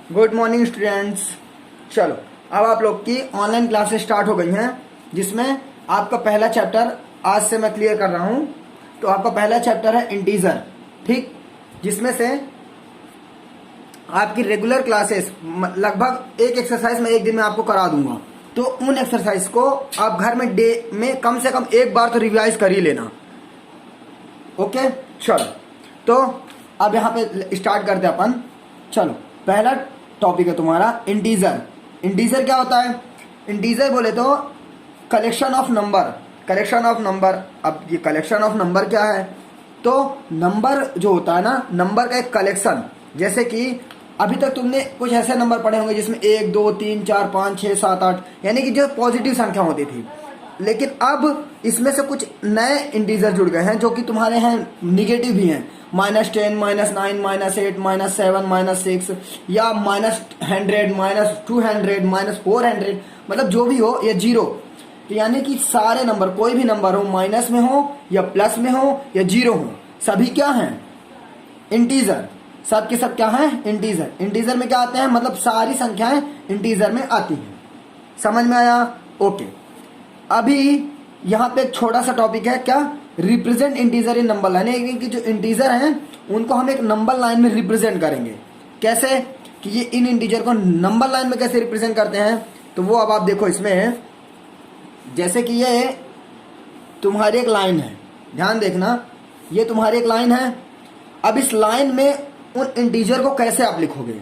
Good morning students. चलो अब आप लोग की ऑनलाइन क्लासेस स्टार्ट हो गई हैं, जिसमें आपका पहला चैप्टर आज से मैं क्लियर कर रहा हूं। तो आपका पहला चैप्टर है इंटीजर, ठीक, जिसमें से आपकी रेगुलर क्लासेस लगभग एक एक्सरसाइज मैं एक दिन में आपको करा दूंगा। तो उन एक्सरसाइज को आप घर में डे में कम से कम एक बार तो रिवाइज कर ही लेना। ओके, चलो तो अब यहाँ पे स्टार्ट करते हैं अपन। चलो पहला टॉपिक है तुम्हारा इंटीजर। इंटीजर क्या होता है? इंटीजर बोले तो collection of number. Collection of number, अब ये कलेक्शन ऑफ नंबर क्या है? तो नंबर जो होता है ना, नंबर का एक कलेक्शन। जैसे कि अभी तक तुमने कुछ ऐसे नंबर पढ़े होंगे जिसमें 1 2 3 4 5 6 7 8 यानी कि जो पॉजिटिव संख्या होती थी। लेकिन अब इसमें से कुछ नए इंटीजर जुड़ गए हैं जो कि तुम्हारे हैं निगेटिव भी हैं। -10, -9, -8, -7, -6 या -100, -200, -400, मतलब जो भी हो, या 0। तो यानी कि सारे नंबर, कोई भी नंबर हो, माइनस में हो या प्लस में हो या 0 हो, सभी क्या हैं? इंटीजर। सब के सब क्या हैं? इंटीजर। इंटीजर में क्या आते हैं? मतलब सारी संख्याएं इंटीजर में आती हैं। समझ में आया? ओके। अभी यहाँ पे एक छोटा सा टॉपिक है, क्या? रिप्रेजेंट इंटीजर इन नंबर लाइन। यानी कि जो इंटीजर हैं उनको हम एक नंबर लाइन में रिप्रेजेंट करेंगे। कैसे कि ये इन इंटीजर को नंबर लाइन में कैसे रिप्रेजेंट करते हैं, तो वो अब आप देखो इसमें। जैसे कि ये तुम्हारी एक लाइन है, ध्यान देखना, ये तुम्हारी एक लाइन है। अब इस लाइन में उन इंटीजर को कैसे आप लिखोगे?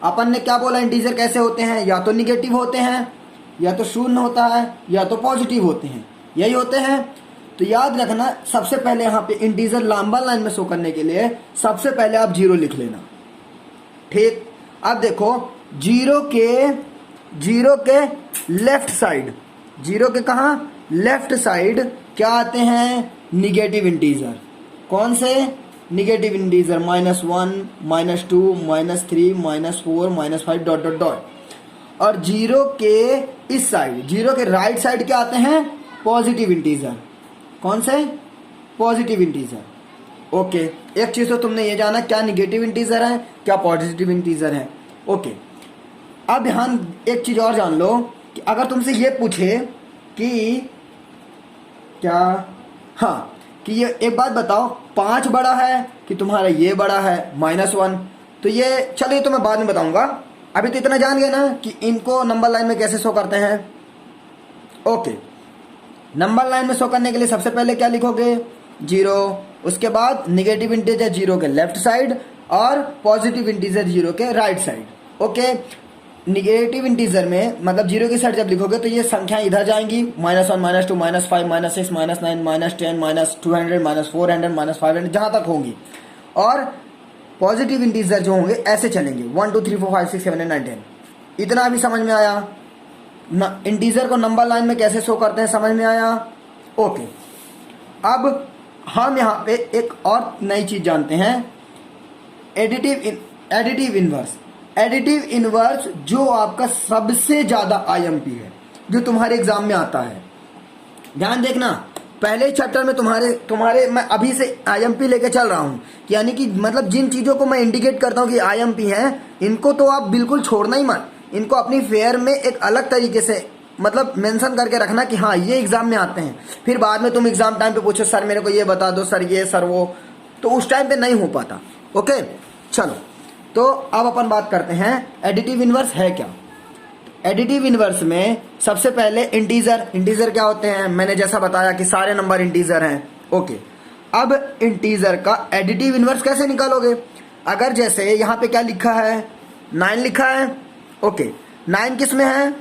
अपन ने क्या बोला, इंटीजर कैसे होते हैं? या तो निगेटिव होते हैं, या तो शून्य होता है, या तो पॉजिटिव होते हैं, यही होते हैं। तो याद रखना, सबसे पहले यहाँ पे इंटीजर लंबा लाइन में शो करने के लिए सबसे पहले आप 0 लिख लेना, ठीक। अब देखो जीरो के लेफ्ट साइड, 0 के कहा? लेफ्ट साइड क्या आते हैं? Negative integer. कौन से? Negative integer, -1, -2, -3, -4, -5 dot dot dot. और 0 के इस साइड, 0 के राइट साइड क्या आते हैं? Positive integer. कौन से? Positive integer. ओके, एक चीज तो तुमने ये जाना, क्या निगेटिव इंटीजर है, क्या पॉजिटिव इंटीजर है। ओके, अब यहाँ एक चीज और जान लो कि अगर तुमसे ये पूछे कि क्या, हाँ, कि ये एक बात बताओ, 5 बड़ा है कि तुम्हारा ये बड़ा है -1, तो ये चलिए तो मैं बाद में बताऊंगा। अभी तो इतना जान गए ना कि इनको नंबर लाइन में कैसे शो करते हैं। ओके, नंबर लाइन में शो करने के लिए सबसे पहले क्या लिखोगे? 0, उसके बाद निगेटिव इंटीजर 0 के लेफ्ट साइड और पॉजिटिव इंटीजर 0 के right side. Okay, negative integer में मतलब 0 की साइड जब लिखोगे तो ये संख्याएं इधर जाएंगी, -1, -2, -5, -6, -9, -10, -200, -400, -500 जहां तक होंगी। और पॉजिटिव इंटीजर जो होंगे ऐसे चलेंगे, 1 2 3 4 5 6 7 8 9 10। इतना भी समझ में आया? इंटीजर को नंबर लाइन में कैसे शो करते हैं, समझ में आया? ओके, अब हम यहाँ पे एक और नई चीज जानते हैं, एडिटिव इनवर्स। एडिटिव इनवर्स जो आपका सबसे ज्यादा IMP है, जो तुम्हारे एग्जाम में आता है। ध्यान देखना, पहले चैप्टर में तुम्हारे मैं अभी से IMP लेके चल रहा हूं, यानी कि मतलब जिन चीजों को मैं इंडिकेट करता हूं कि IMP हैं, इनको तो आप बिल्कुल छोड़ना ही मत। इनको अपनी फेयर में एक अलग तरीके से मतलब मेंशन करके रखना कि हाँ ये एग्जाम में आते हैं। फिर बाद में तुम एग्जाम टाइम पे पूछो, सर मेरे को ये बता दो, सर ये, सर वो, तो उस टाइम पे नहीं हो पाता। ओके, चलो तो अब अपन बात करते हैं एडिटिव इनवर्स है क्या। एडिटिव इनवर्स में सबसे पहले इंटीजर क्या होते हैं? मैंने जैसा बताया कि सारे नंबर इंटीजर हैं। ओके, अब इंटीजर का एडिटिव इनवर्स कैसे निकालोगे? अगर जैसे यहाँ पे क्या लिखा है? 9 लिखा है। ओके, 9 किस में है?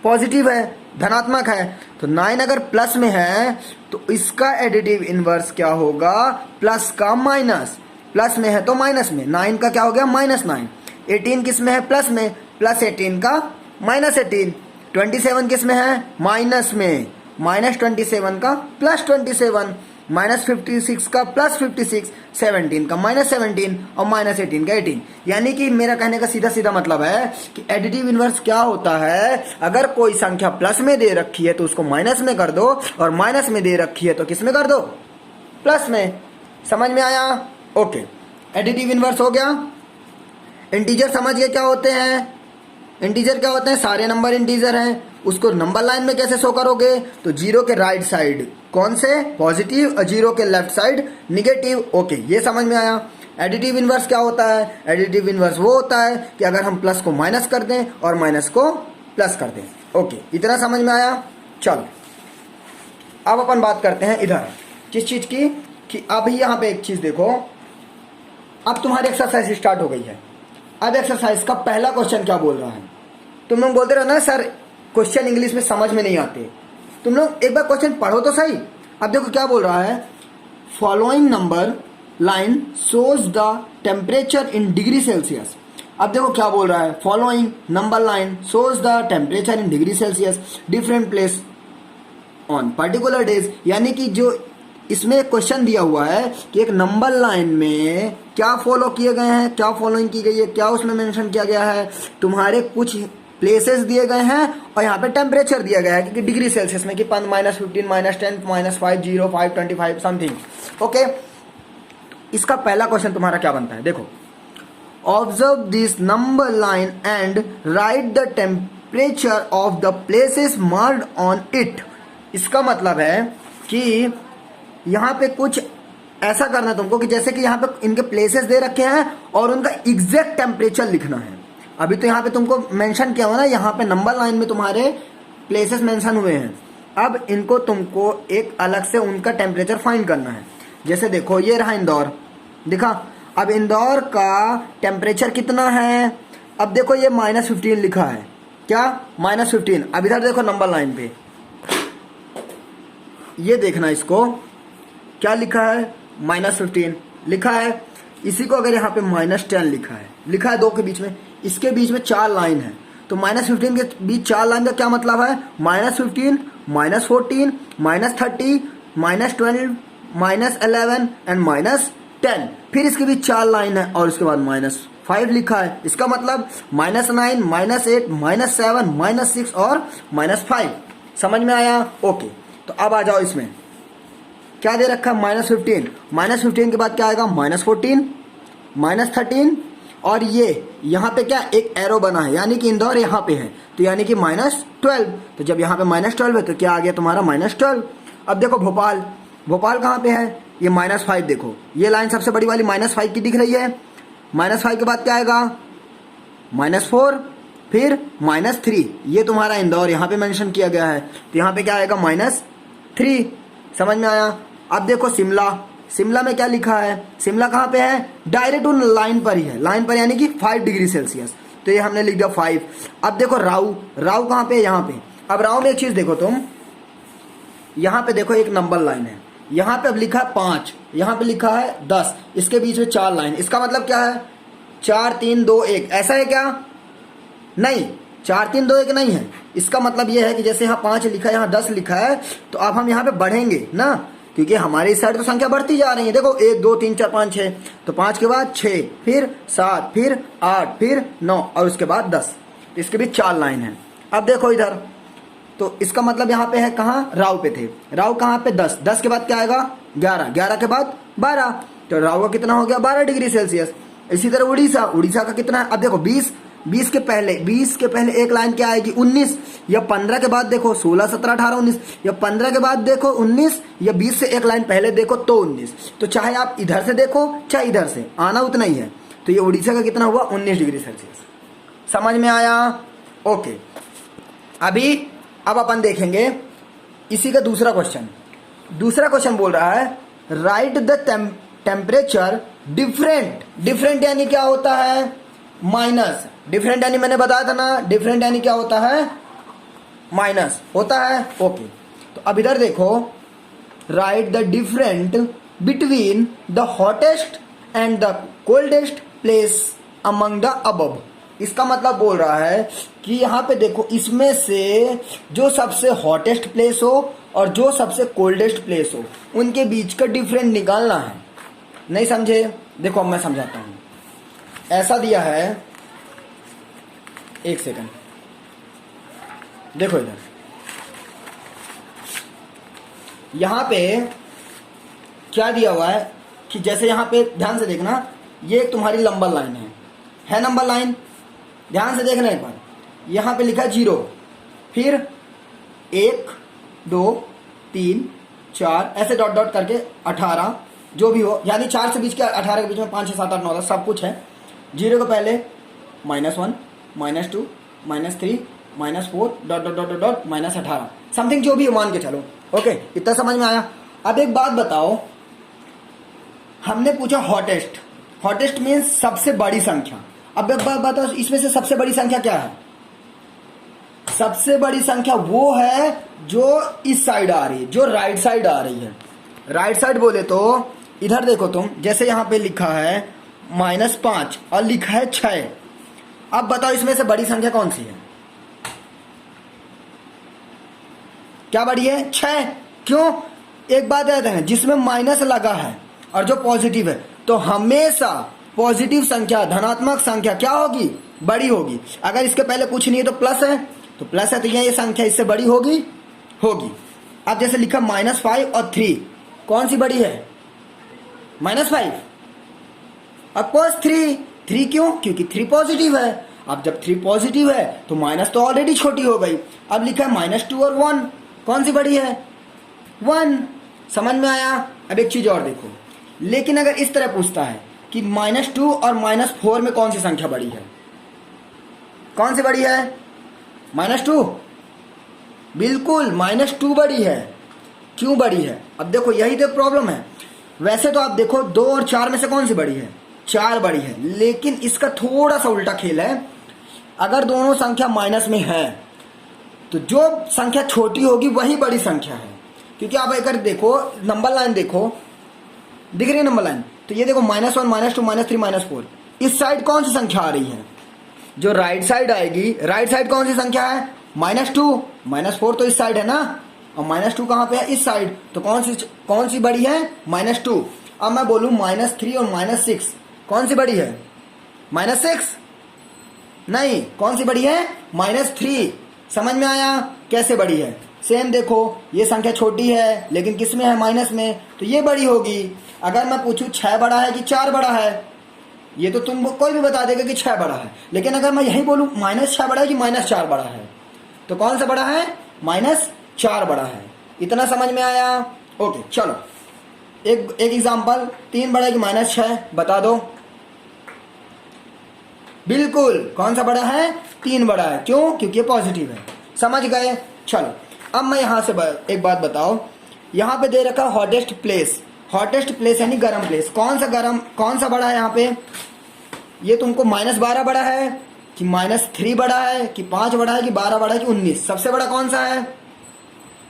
पॉजिटिव है, धनात्मक है। तो 9 अगर प्लस में है तो इसका एडिटिव इनवर्स क्या होगा? प्लस का माइनस। प्लस में है तो माइनस में, 9 का क्या हो गया? -9। 18 किस में है? प्लस में, +18 का -18। 27 किस में है? माइनस में, -27 का +27, -56 का +56, 17 का -17 और -18 का 18। यानी कि मेरा कहने का सीधा सीधा मतलब है कि एडिटिव इनवर्स क्या होता है, अगर कोई संख्या प्लस में दे रखी है तो उसको माइनस में कर दो, और माइनस में दे रखी है तो किस में कर दो? प्लस में। समझ में आया? ओके, एडिटिव इनवर्स हो गया। इंटीजर समझ गए क्या होते हैं? इंटीजर क्या होते हैं? सारे नंबर इंटीजर हैं। उसको नंबर लाइन में कैसे शो करोगे? तो जीरो के राइट साइड कौन से? पॉजिटिव, और जीरो के लेफ्ट साइड निगेटिव। ओके, ये समझ में आया। एडिटिव इनवर्स क्या होता है? एडिटिव इनवर्स वो होता है कि अगर हम प्लस को माइनस कर दें और माइनस को प्लस कर दें। ओके, इतना समझ में आया। चलो अब अपन बात करते हैं इधर किस चीज की, कि अभी यहाँ पे एक चीज देखो, अब तुम्हारी एक्सरसाइज स्टार्ट हो गई है। अब एक्सरसाइज का पहला क्वेश्चन क्या बोल रहा है? तुम लोग बोलते रहो ना सर क्वेश्चन इंग्लिश में समझ में नहीं आते, तुम लोग एक बार क्वेश्चन पढ़ो तो सही। अब देखो क्या बोल रहा है, following number line shows the temperature in degree Celsius. अब देखो क्या बोल रहा है, following number line shows the temperature in degree Celsius different place on particular days. यानी कि जो इसमें क्वेश्चन दिया हुआ है कि एक नंबर लाइन में क्या फॉलो किए गए हैं, क्या फॉलोइंग की गई है, क्या उसमें मेंशन किया गया है, तुम्हारे कुछ प्लेसेस दिए गए हैं और यहाँ पे टेम्परेचर दिया गया है कि डिग्री सेल्सियस में कि -15, -10, -5, 0, 5, 25 समथिंग। ओके, इसका पहला क्वेश्चन तुम्हारा क्या बनता है? देखो, observe this number line and right the temperature of the places marked on it. इसका मतलब है कि यहाँ पे कुछ ऐसा करना है तुमको कि जैसे कि यहाँ पे इनके प्लेसेस दे रखे हैं और उनका एग्जैक्ट टेम्परेचर लिखना है। अभी तो यहाँ पे तुमको मेंशन किया हुआ ना, यहाँ पे नंबर लाइन में तुम्हारे प्लेसेस मेंशन हुए हैं। अब इनको तुमको एक अलग से उनका टेम्परेचर फाइंड करना है। जैसे देखो ये रहा इंदौर, दिखा। अब इंदौर का टेम्परेचर कितना है? अब देखो ये -15 लिखा है, क्या -15। अब इधर देखो नंबर लाइन पे, ये देखना इसको क्या लिखा है, -15 लिखा है। इसी को अगर यहाँ पे -10 लिखा है 2 के बीच में, इसके बीच में 4 लाइन है, तो -15 के बीच 4 लाइन का क्या मतलब है? -15, -14, -30, -12, -11 एंड -10। फिर इसके बीच 4 लाइन है और उसके बाद -5 लिखा है। इसका मतलब -9, -8, -7, -6 और -5। समझ में आया? ओके, तो अब आ जाओ, इसमें क्या दे रखा है? -15। -15 के बाद क्या आएगा? -14, -13 और ये यहाँ पे क्या एक एरो बना है, यानी कि इंदौर यहाँ पे है, तो यानी कि -12। तो जब यहाँ पे -12 है तो क्या आ गया तुम्हारा? -12। अब देखो भोपाल, भोपाल कहाँ पे है? ये -5। देखो ये लाइन सबसे बड़ी वाली -5 की दिख रही है। -5 के बाद क्या आएगा? -4, फिर -3। ये तुम्हारा इंदौर यहाँ पे मेंशन किया गया है, तो यहाँ पे क्या आएगा? -3। समझ में आया? अब देखो शिमला, शिमला में क्या लिखा है? शिमला कहाँ पे है? डायरेक्ट उन लाइन पर ही है, लाइन पर यानी कि 5 डिग्री सेल्सियस, तो ये हमने लिख दिया 5। अब देखो राऊ, राऊ कहाँ पे? यहाँ पे। अब राऊ में एक चीज देखो तुम, यहाँ पे देखो एक नंबर लाइन है, यहाँ पे अब लिखा है 5, यहाँ पे लिखा है 10, इसके बीच में 4 लाइन। इसका मतलब क्या है? 4, 3, 2, 1 ऐसा है क्या? नहीं, 4, 3, 2, 1 नहीं है। इसका मतलब यह है कि जैसे यहाँ 5 लिखा है, यहाँ 10 लिखा है, तो अब हम यहाँ पे बढ़ेंगे ना, क्योंकि हमारी इस साइड तो संख्या बढ़ती जा रही है। देखो 1, 2, 3, 4, 5, 6, तो 5 के बाद 6, फिर 7, फिर 8, फिर 9 और उसके बाद 10। इसके बीच 4 लाइन है। अब देखो इधर, तो इसका मतलब यहाँ पे है कहाँ? राव पे थे। राव कहाँ पे? 10, 10 के बाद क्या आएगा? 11, 11 के बाद 12, तो राव का कितना हो गया? 12 डिग्री सेल्सियस। इसी तरह उड़ीसा, उड़ीसा का कितना है? अब देखो 20, 20 के पहले एक लाइन क्या आएगी? 19, या 15 के बाद देखो 16, 17, 18, 19, या 15 के बाद देखो 19, या 20 से एक लाइन पहले देखो तो 19। तो चाहे आप इधर से देखो चाहे इधर से, आना उतना ही है। तो ये उड़ीसा का कितना हुआ? 19 डिग्री सेल्सियस। समझ में आया? ओके, अब अपन देखेंगे इसी का दूसरा क्वेश्चन। दूसरा क्वेश्चन बोल रहा है right the temperature different. Different यानी क्या होता है? माइनस। डिफरेंट यानी मैंने बताया था ना, डिफरेंट यानी क्या होता है? माइनस होता है। ओके, तो अब इधर देखो, right the different between the hottest and the coldest place among the above. इसका मतलब बोल रहा है कि यहाँ पे देखो, इसमें से जो सबसे हॉटेस्ट प्लेस हो और जो सबसे कोल्डेस्ट प्लेस हो, उनके बीच का डिफरेंट निकालना है। नहीं समझे? देखो अब मैं समझाता हूँ। ऐसा दिया है, एक सेकंड, देखो इधर, यहाँ पे क्या दिया हुआ है कि जैसे यहाँ पे ध्यान से देखना, ये तुम्हारी लंबा लाइन है, है नंबर लाइन, ध्यान से देखना एक बार, यहाँ पे लिखा है 0, फिर 1 2 3 4 ऐसे डॉट डॉट करके 18 जो भी हो, यानी 4 से बीच के 18 के बीच में 5 6 7 8 9 10 सब कुछ है। 0 के पहले -1 -2 -3 -4 dot dot dot dot -18 something जो भी है मान के चलो। ओके, इतना समझ में आया। अब एक बात बताओ, हमने पूछा हॉटेस्ट, हॉटेस्ट मीन्स सबसे बड़ी संख्या। अब एक बात बताओ, इसमें से सबसे बड़ी संख्या क्या है? सबसे बड़ी संख्या वो है जो इस साइड आ रही है, जो राइट साइड आ रही है। राइट साइड बोले तो इधर देखो तुम, जैसे यहां पे लिखा है -5 और लिखा है 6। अब बताओ इसमें से बड़ी संख्या कौन सी है? क्या बड़ी है? 6। क्यों? एक बात याद है, जिसमें माइनस लगा है और जो पॉजिटिव है, तो हमेशा पॉजिटिव संख्या, धनात्मक संख्या क्या होगी? बड़ी होगी। अगर इसके पहले कुछ नहीं है तो प्लस है, तो प्लस है तो ये संख्या इससे बड़ी होगी। अब जैसे लिखा -5 और 3, कौन सी बड़ी है? -5। ऑफकोर्स 3 क्यों? क्योंकि 3 पॉजिटिव है। अब जब 3 पॉजिटिव है तो माइनस तो ऑलरेडी छोटी हो गई। अब लिखा है -2 और 1, कौन सी बड़ी है? 1। समझ में आया? अब एक चीज और देखो, लेकिन अगर इस तरह पूछता है कि -2 और -4 में कौन सी संख्या बड़ी है? कौन सी बड़ी है? -2। बिल्कुल -2 बड़ी है। क्यों बड़ी है? अब देखो यही तो प्रॉब्लम है। वैसे तो आप देखो 2 और 4 में से कौन सी बड़ी है? 4 बड़ी है, लेकिन इसका थोड़ा सा उल्टा खेल है। अगर दोनों संख्या माइनस में है तो जो संख्या छोटी होगी वही बड़ी संख्या है। क्योंकि आप अगर देखो नंबर लाइन देखो, दिख रही है नंबर लाइन, तो ये देखो -1 -2 -3 -4, इस साइड कौन सी संख्या आ रही है? जो राइट साइड आएगी, राइट साइड कौन सी संख्या है? -2 -4 तो इस साइड है ना, और -2 कहाँ पे है? इस साइड। तो कौन सी बड़ी है? -2। अब मैं बोलूं -3 और -6, कौन सी बड़ी है? -6 नहीं, कौन सी बड़ी है? -3। समझ में आया कैसे बड़ी है? सेम देखो, ये संख्या छोटी है लेकिन किस में है? माइनस में, तो ये बड़ी होगी। अगर मैं पूछूं 6 बड़ा है कि 4 बड़ा है, ये तो तुम कोई भी बता देगा कि 6 बड़ा है। लेकिन अगर मैं यही बोलूं -6 बड़ा है कि -4 बड़ा है, तो कौन सा बड़ा है? -4 बड़ा है। इतना समझ में आया? ओके, चलो एक एग्जांपल, 3 बड़ा है कि -6, बता दो। बिल्कुल, कौन सा बड़ा है? 3 बड़ा है। क्यों? क्योंकि पॉजिटिव है। समझ गए? चलो अब मैं यहां से एक बात बताओ, यहां पे दे रखा हॉटेस्ट प्लेस। हॉटेस्ट प्लेस यानी गर्म प्लेस। कौन सा बड़ा है यहाँ पे? ये तुमको -12 बड़ा है कि -3 बड़ा है कि 5 बड़ा है कि 12 बड़ा है कि 19? सबसे बड़ा कौन सा है?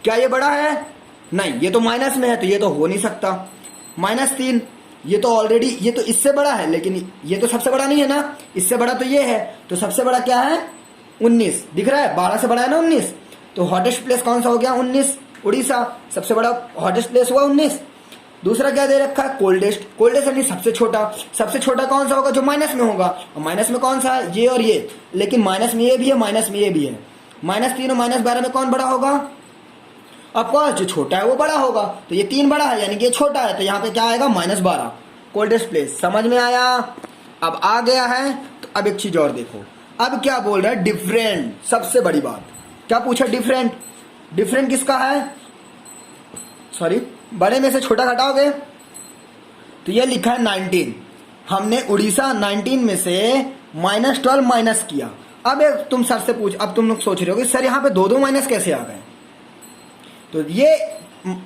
क्या ये बड़ा है? नहीं, ये तो माइनस में है, तो ये तो हो नहीं सकता। -3, ये तो ऑलरेडी, ये तो इससे बड़ा है, लेकिन ये तो सबसे बड़ा नहीं है ना, इससे बड़ा तो ये है। तो सबसे बड़ा क्या है? 19। दिख रहा है? 12 से बड़ा है ना 19। तो हॉटेस्ट प्लेस कौन सा हो गया? 19। उड़ीसा सबसे बड़ा हॉटेस्ट प्लेस हुआ 19। दूसरा क्या दे रखा है? कोल्डेस्ट। कोल्डेस्ट यानी सबसे छोटा। सबसे छोटा कौन सा होगा? जो माइनस में होगा। और माइनस में कौन सा है? ये और ये। लेकिन माइनस में ये भी है, माइनस में ये भी है। -3 और -12 में कौन बड़ा होगा? ऑफकोर्स जो छोटा है वो बड़ा होगा। तो ये 3 बड़ा है यानी कि ये छोटा है, तो यहाँ पे क्या आएगा? -12। Coldest place. समझ में आया? अब आ गया है। तो अब एक चीज और देखो, अब क्या बोल रहा है? डिफरेंट। सबसे बड़ी बात क्या पूछा? डिफरेंट। डिफरेंट किसका है? सॉरी, बड़े में से छोटा घटाओगे तो ये लिखा है 19। हमने उड़ीसा 19 में से -12 माइनस किया। अब तुम सर से पूछ, अब तुम लोग सोच रहे हो कि सर यहाँ पे 2 माइनस कैसे आ गए? तो ये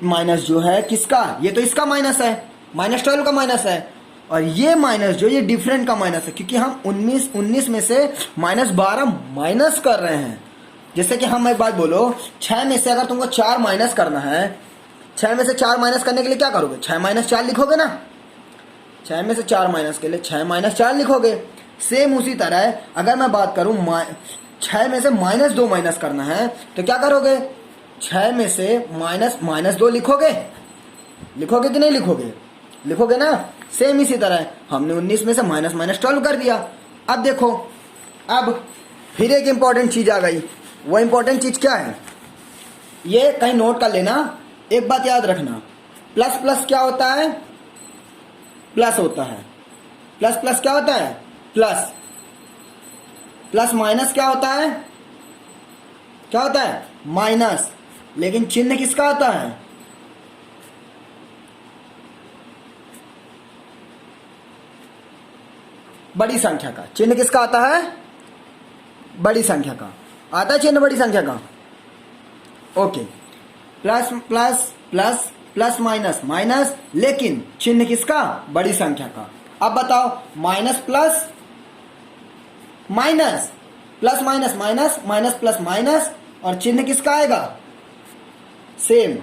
माइनस जो है किसका? ये तो इसका माइनस है, -12 का माइनस है। और ये माइनस जो ये डिफरेंट का माइनस है, क्योंकि हम 19 में से -12 माइनस कर रहे हैं। जैसे कि हम एक बात बोलो, 6 में से अगर तुमको 4 माइनस करना है, 6 में से 4 माइनस करने के लिए क्या करोगे? 6 - 4 लिखोगे ना। 6 में से 4 माइनस के लिए 6 - 4 लिखोगे। सेम उसी तरह अगर मैं बात करूं 6 में से -2 माइनस करना है तो क्या करोगे? 6 में से -2 लिखोगे। लिखोगे कि नहीं लिखोगे? लिखोगे ना। सेम इसी तरह हमने 19 में से -12 कर दिया। अब देखो, अब फिर एक इंपॉर्टेंट चीज आ गई। वो इंपॉर्टेंट चीज क्या है? ये कहीं नोट कर लेना। एक बात याद रखना, प्लस प्लस क्या होता है? प्लस होता है। प्लस प्लस क्या होता है? प्लस। प्लस माइनस क्या होता है? क्या होता है? माइनस। लेकिन चिन्ह किसका आता है? बड़ी संख्या का। चिन्ह किसका आता है? बड़ी संख्या का। आता है चिन्ह बड़ी संख्या का? Okay. Plus plus plus plus minus minus, लेकिन चिन्ह किसका? बड़ी संख्या का। अब बताओ, minus plus minus, plus minus minus, minus plus minus, और चिन्ह किसका आएगा? सेम,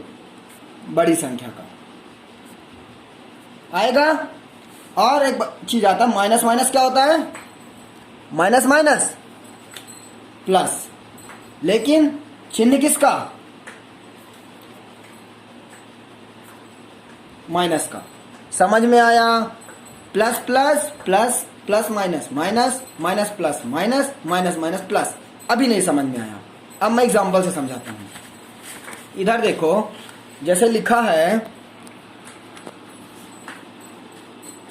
बड़ी संख्या का आएगा। और एक चीज आता है, माइनस माइनस क्या होता है? माइनस माइनस प्लस, लेकिन चिन्ह किसका? माइनस का। समझ में आया? Plus plus plus plus minus minus, minus plus minus, minus minus plus. अभी नहीं समझ में आया, अब मैं एग्जांपल से समझाता हूं। इधर देखो, जैसे लिखा है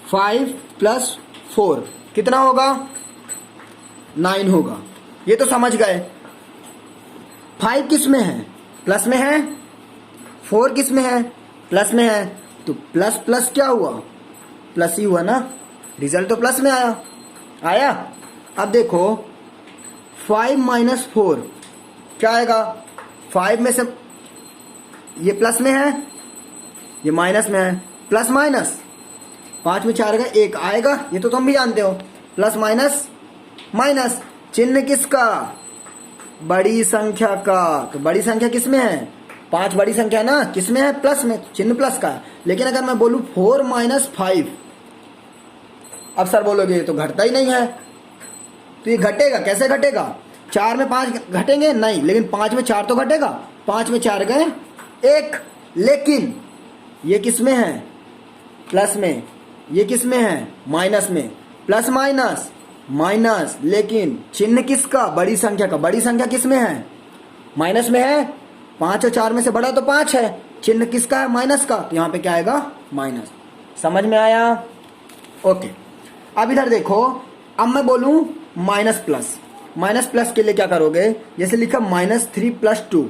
5 प्लस 4 कितना होगा? 9 होगा। ये तो समझ गए। 5 किस में है? प्लस में है। 4 किस में है? प्लस में है। तो प्लस प्लस क्या हुआ? प्लस ही हुआ ना, रिजल्ट तो प्लस में आया। आया? अब देखो 5 माइनस 4 क्या आएगा? 5 में से ये प्लस में है, ये माइनस में है। प्लस माइनस 5 में 4 गए, 1 आएगा। ये तो तुम भी जानते हो। प्लस माइनस माइनस, चिन्ह किसका? बड़ी संख्या का। तो बड़ी संख्या किस में है? 5 बड़ी संख्या है ना, किस में है? प्लस में, चिन्ह प्लस का है। लेकिन अगर मैं बोलूं 4 माइनस 5, अब सर बोलोगे ये तो घटता ही नहीं है। तो ये घटेगा, कैसे घटेगा? 4 में 5 घटेंगे नहीं, लेकिन 5 में 4 तो घटेगा। 5 में 4 गए 1, लेकिन ये किस में है? प्लस में। ये किस में है? माइनस में। प्लस माइनस माइनस, लेकिन चिन्ह किसका? बड़ी संख्या का। बड़ी संख्या किस में है? माइनस में है। 5 और 4 में से बड़ा तो 5 है। चिन्ह किसका है? माइनस का। तो यहाँ पे क्या आएगा? माइनस। समझ में आया? ओके। अब इधर देखो, अब मैं बोलूं माइनस प्लस। माइनस प्लस के लिए क्या करोगे? जैसे लिखा -3 + 2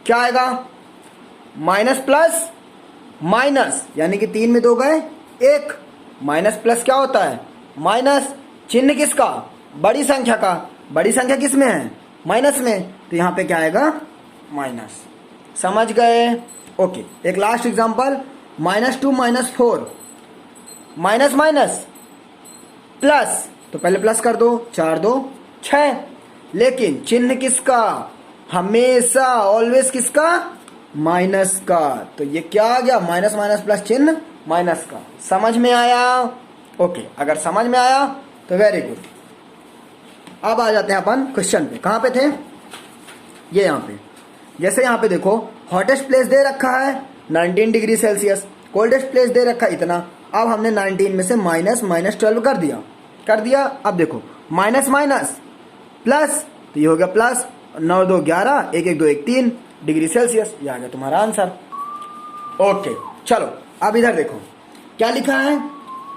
क्या आएगा? माइनस प्लस माइनस, यानी कि 3 में 2 गए 1। माइनस प्लस क्या होता है? माइनस। चिन्ह किसका? बड़ी संख्या का। बड़ी संख्या किस में है? माइनस में। तो यहाँ पे क्या आएगा? माइनस। समझ गए? ओके। एक last example, -2 - 4, minus minus plus, तो पहले प्लस कर दो, 4 2 6, लेकिन चिन्ह किसका? हमेशा ऑलवेज किसका? माइनस का। तो ये क्या आ गया? माइनस माइनस प्लस, चिन्ह माइनस का। समझ में आया? ओके। अगर समझ में आया तो वेरी गुड। अब आ जाते हैं अपन क्वेश्चन पे। कहां पे थे? ये यहाँ पे। जैसे यहाँ पे देखो, हॉटेस्ट प्लेस दे रखा है 19 degree Celsius, coldest place they रखा है इतना। अब हमने 19 में से -12 कर दिया। अब देखो, माइनस माइनस प्लस, तो ये हो गया प्लस। 9 2 11, 1 1 2 1 3 degree Celsius. ये आ गया तुम्हारा आंसर। ओके, चलो अब इधर देखो क्या लिखा है।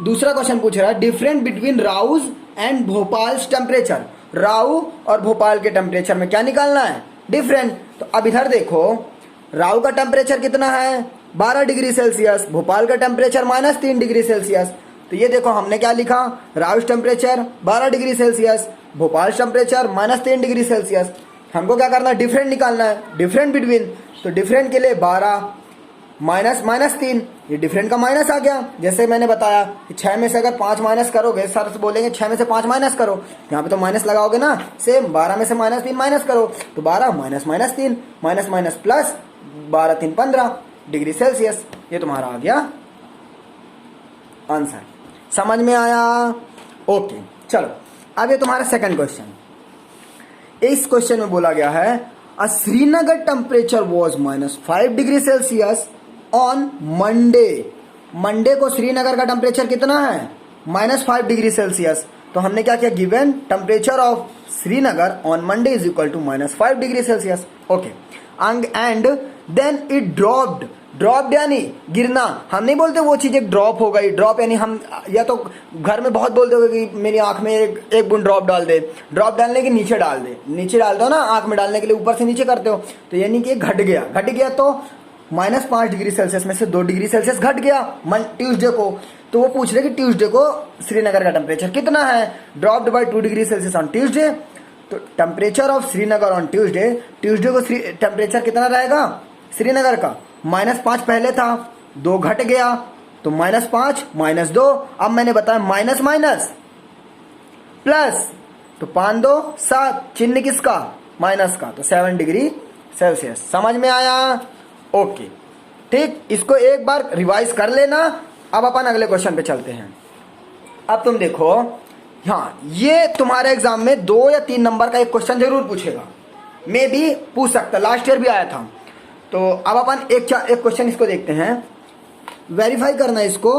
दूसरा क्वेश्चन पूछ रहा है, different between Rau's and Bhopal temperature. Rau और भोपाल के टेम्परेचर में क्या निकालना है? डिफरेंट। तो अब इधर देखो, राउ का टेम्परेचर कितना है? 12 डिग्री सेल्सियस। भोपाल का टेम्परेचर -3 डिग्री सेल्सियस। तो ये देखो, हमने क्या लिखा? Rouse temperature 12 degree Celsius, Bhopal temperature -3 degree Celsius. हमको क्या करना है? डिफरेंट निकालना है। डिफरेंट बिटवीन, तो डिफरेंट के लिए 12 माइनस -3, ये डिफरेंट का माइनस आ गया। जैसे मैंने बताया कि 6 में से अगर 5 माइनस करोगे, सर बोलेंगे 6 में से 5 माइनस करो, यहाँ पे तो माइनस लगाओगे ना। सेम 12 में से -3 माइनस करो, तो 12 minus -3 minus minus plus, 12 3 15 degree Celsius. ये तुम्हारा आ गया आंसर। समझ में आया? ओके, चलो अब ये तुम्हारा सेकंड क्वेश्चन। इस क्वेश्चन में बोला गया है, a Srinagar temperature was -5 degree Celsius on Monday. Monday को श्रीनगर का टेम्परेचर कितना है? -5 डिग्री सेल्सियस। तो हमने क्या किया, given temperature of Srinagar on Monday is equal to -5 degree Celsius. Okay, and then it dropped यानी गिरना। हम नहीं बोलते वो चीज़ एक ड्रॉप हो गई, ड्रॉप यानी हम या तो घर में बहुत बोलते हो कि मेरी आंख में एक बूंद ड्रॉप डाल दे, ड्रॉप डालने के नीचे डाल दे, नीचे डाल दो ना आंख में डालने के लिए, ऊपर से नीचे करते हो, तो यानी कि घट गया तो -5 डिग्री सेल्सियस में से 2 डिग्री सेल्सियस घट गया ट्यूसडे को। तो वो पूछ रहे कि ट्यूसडे को श्रीनगर का टेम्परेचर कितना है, dropped by 2 degree Celsius on Tuesday. तो temperature of Srinagar on Tuesday को टेम्परेचर कितना रहेगा श्रीनगर का, -5 पहले था, 2 घट गया, तो -5 -2। अब मैंने बताया माइनस माइनस प्लस, तो 5 2 7, चिन्ह किसका, माइनस का, तो 7 डिग्री सेल्सियस। समझ में आया? ओके, ठीक, इसको एक बार रिवाइज कर लेना। अब अपन अगले क्वेश्चन पे चलते हैं। अब तुम देखो, हाँ, ये तुम्हारे एग्जाम में 2 या 3 नंबर का एक क्वेश्चन जरूर पूछेगा, मे भी पूछ सकता, लास्ट ईयर भी आया था। तो अब अपन एक क्वेश्चन इसको देखते हैं, वेरीफाई करना है इसको।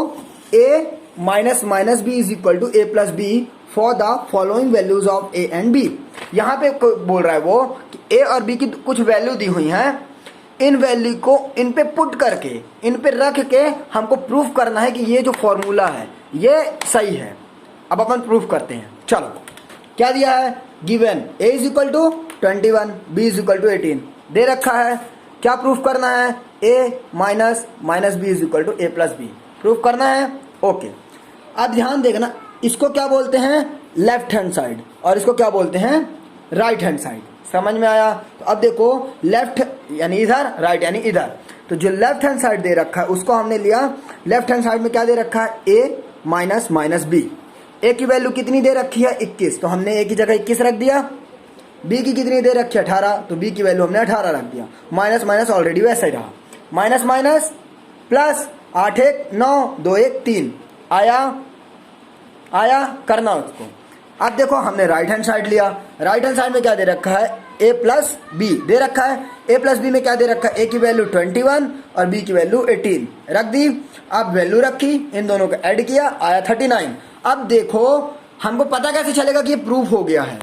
a minus B is equal to a plus B for the following values of a and b। यहाँ पे बोल रहा है वो कि a और b की कुछ वैल्यू दी हुई हैं, इन वैल्यू को इन पे पुट करके, इन पे रख के हमको प्रूफ करना है कि ये जो फॉर्मूला है ये सही है। अब अपन प्रूफ करते हैं। चलो, क्या दिया है, given a is equal to 21, b is equal to 18 दे रखा है। क्या प्रूफ करना है, a minus B is equal to a plus B proof करना है। ओके, अब ध्यान देखना, इसको क्या बोलते हैं, लेफ्ट हैंड साइड, और इसको क्या बोलते हैं, राइट हैंड साइड। समझ में आया? तो अब देखो, लेफ्ट यानी इधर, राइट यानी इधर। तो जो लेफ्ट हैंड साइड दे रखा है उसको हमने लिया, लेफ्ट हैंड साइड में क्या दे रखा है, a माइनस बी। a की वैल्यू कितनी दे रखी है, 21, तो हमने a की जगह 21 रख दिया। b की कितनी दे रखी है, 18, तो b की वैल्यू हमने 18 रख दिया। माइनस माइनस ऑलरेडी वैसा ही रहा, माइनस माइनस प्लस, 8 1 9 2 1 3 आया करना उसको। अब देखो, हमने राइट हैंड साइड लिया, राइट हैंड साइड में क्या दे रखा है, a प्लस बी दे रखा है। a प्लस बी में क्या दे रखा है, a की वैल्यू 21 और b की वैल्यू 18 रख दी। अब वैल्यू रखी, इन दोनों को ऐड किया, आया 39। अब देखो, हमको पता कैसे चलेगा कि ये प्रूफ हो गया है,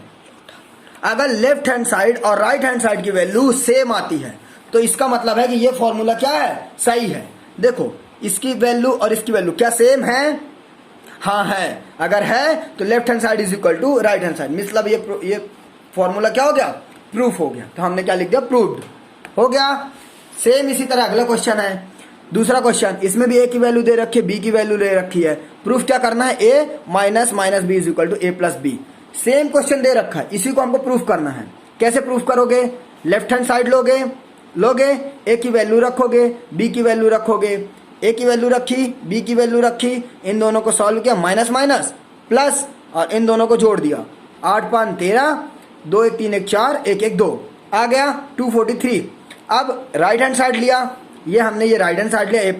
अगर लेफ्ट हैंड साइड और राइट हैंड साइड की वैल्यू सेम आती है तो इसका मतलब है कि ये फॉर्मूला क्या है, सही है। देखो, इसकी वैल्यू और इसकी वैल्यू क्या सेम है, हाँ है। अगर है तो left hand side is equal to right hand side, मतलब ये फॉर्मूला क्या हो गया, प्रूफ हो गया। तो हमने क्या लिख दिया, प्रूव्ड हो गया। सेम इसी तरह अगला क्वेश्चन है, दूसरा क्वेश्चन, इसमें भी a की वैल्यू दे रखी है, b की वैल्यू दे रखी है। प्रूफ क्या करना है, a minus B is equal to a plus B. Same question दे रखा है, इसी को हमको प्रूफ करना है। कैसे प्रूफ करोगे, लेफ्ट हैंड साइड लोगे, a की वैल्यू रखोगे, b की वैल्यू रखोगे, a की वैल्यू रखी, b की वैल्यू रखी, इन दोनों को सॉल्व किया, माइनस माइनस प्लस, और इन दोनों को जोड़ दिया, 8 5 13, 2 1 3 1 4, 1 1 2 आ गया 243। अब राइट हैंड साइड लिया, ये हमने ये राइट हैंड साइड लिया, a प्लस